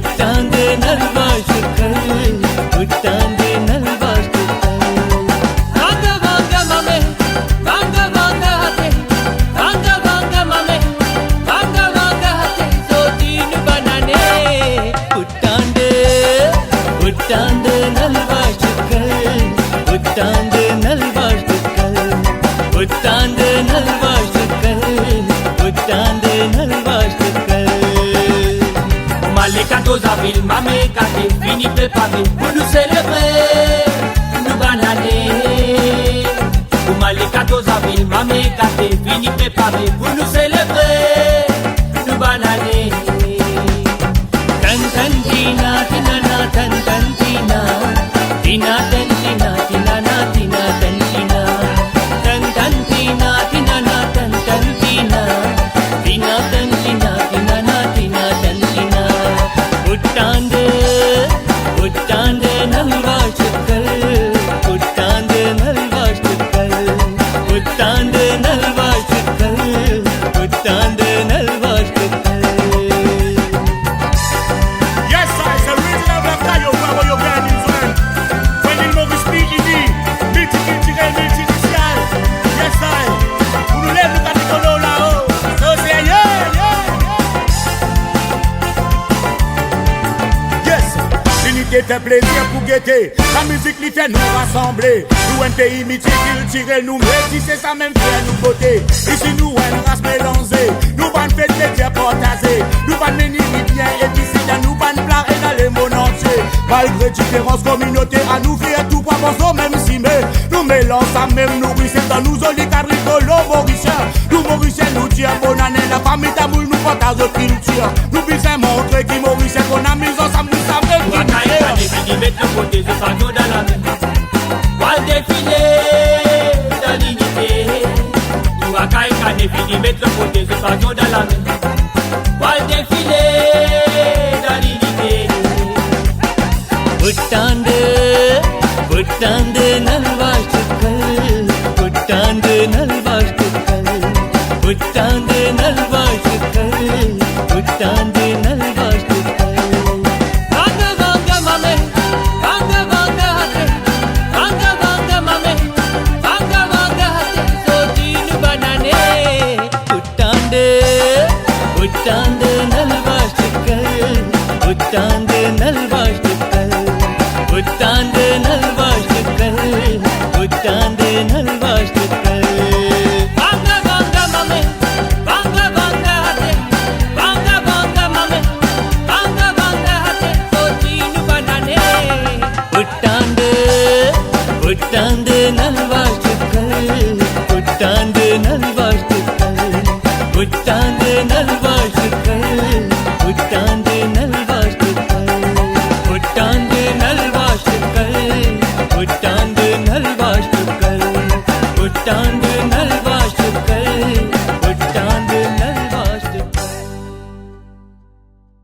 புத்தாண்டு நல்வாழ்த்துக்கள், புத்தாண்டு நல்வாழ்த்துக்கள். வாங்க வாங்க மாமே, வாங்க வாங்க ஹாத்தே, வாங்க வாங்க மாமே, வாங்க வாங்க ஹாத்தே, சோதீனு பனானே. புத்தாண்டு புத்தாண்டு நல்வாழ்த்துக்கள், புத்தாண்டு நல்வாழ்த்துக்கள், புத்தாண்டு நல்வாழ்த்துக்கள், புத்தாண்டு நல்வாழ்த்துக்கள். Les cadeaux à ville, mamé, cadeau, fini préparé pour nous célébrer, nous bananer. Pour les cadeaux à ville, mamé, cadeau, fini préparé pour nous célébrer, nous bananer. Tan tan tina tina na tan tan tina, tina tan tina tina na tina tan tina, tan tan tina tina na tan tan tina, tina tan tina tina na tina tan tina. புத்தாண்டு புத்தாண்டு நல்வாழ்த்துக்கள், புத்தாண்டு நல்வாழ்த்துக்கள், புத்தாண்டு நல்வாழ்த்துக்கள், புத்தாண்டு நல்வாழ்த்துக்கள். Yes, I say original black guy, yo, bravo, yo, brand new friend. When il Maurice P.E.D. multiculturel, multiracial. Yes, I. Pour nous lève le catécolo là-haut. So say yeah, yeah, yeah. Yes, l'unité fait plaisir pour guetter. La musique lui fait nous rassembler. Nous un pays multiculturel, nous métisser, ça même fait nous voter. Ici nous une race mélangée. Nous van fête les dieux partagés. Nous van menir bien épicé dans nous van plat et dans les mondes entiers. Malgré différentes communautés, à nous faire tout pour avancer au même cimé. Nous mélangeons ça même nourrissons dans nous oligaricolo mauriciens. Nous mauriciens nous disons bonne année. La famille tamoul nous partage notre culture. Nous puissons montrer qui mauriciens qu'on a mis ensemble nous savons Wakaï kane fini mettre le côté ce panneau dans la main. Wal défilé dans l'unité. Wakaï kane fini mettre le côté ce panneau dans la main. Wal défilé dans l'unité. புத்தாண்டு புத்தாண்டு நல்வாழ்த்துக்கள், புத்தாண்டு நல்வாழ்த்துக்கள், புத்தாண்டு நல்வாழ்த்துக்கள், புத்தாண்டு நல்வாழ்த்துக்கள். வாங்க வாங்க மாமே, வாங்க வாங்க ஹாத்தே, வாங்க வாங்க மாமே, வாங்க வாங்க ஹாத்தே, சோதீனு பனானே. புத்தாண்டு புத்தாண்டு